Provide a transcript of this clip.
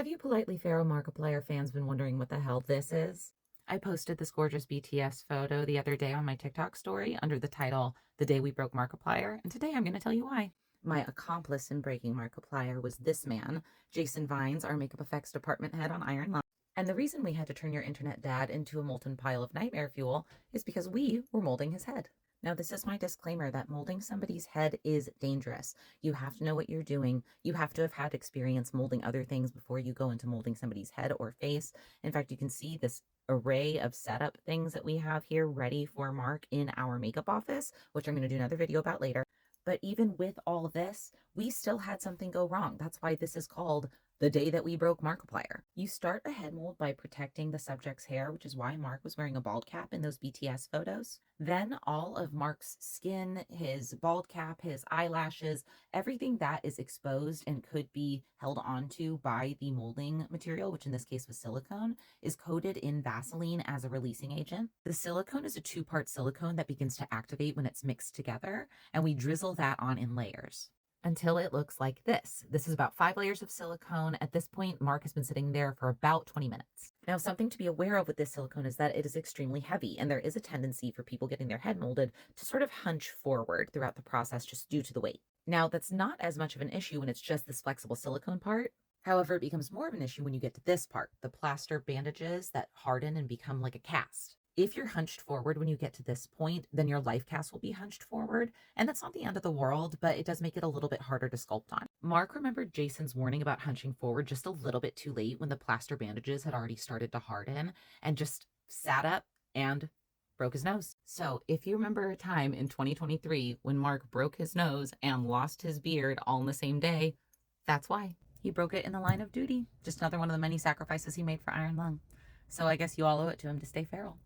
Have you politely feral Markiplier fans been wondering what the hell this is? I posted this gorgeous BTS photo the other day on my TikTok story under the title, The Day We Broke Markiplier, and today I'm going to tell you why. My accomplice in breaking Markiplier was this man, Jason Vines, our makeup effects department head on Iron Lung. And the reason we had to turn your internet dad into a molten pile of nightmare fuel is because we were molding his head. Now, this is my disclaimer that molding somebody's head is dangerous. You have to know what you're doing. You have to have had experience molding other things before you go into molding somebody's head or face. In fact, you can see this array of setup things that we have here ready for Mark in our makeup office, which I'm going to do another video about later. But even with all of this, we still had something go wrong. That's why this is called The Day That We Broke Markiplier. You start a head mold by protecting the subject's hair, which is why Mark was wearing a bald cap in those BTS photos. Then all of Mark's skin, his bald cap, his eyelashes, everything that is exposed and could be held onto by the molding material, which in this case was silicone, is coated in Vaseline as a releasing agent. The silicone is a two-part silicone that begins to activate when it's mixed together, and we drizzle that on in layers until it looks like this. This is about 5 layers of silicone. At this point, Mark has been sitting there for about 20 minutes. Now, something to be aware of with this silicone is that it is extremely heavy, and there is a tendency for people getting their head molded to sort of hunch forward throughout the process just due to the weight. Now, that's not as much of an issue when it's just this flexible silicone part. However, it becomes more of an issue when you get to this part, the plaster bandages that harden and become like a cast. If you're hunched forward when you get to this point, then your life cast will be hunched forward. And that's not the end of the world, but it does make it a little bit harder to sculpt on. Mark remembered Jason's warning about hunching forward just a little bit too late when the plaster bandages had already started to harden and just sat up and broke his nose. So if you remember a time in 2023 when Mark broke his nose and lost his beard all in the same day, that's why. He broke it in the line of duty. Just another one of the many sacrifices he made for Iron Lung. So I guess you all owe it to him to stay feral.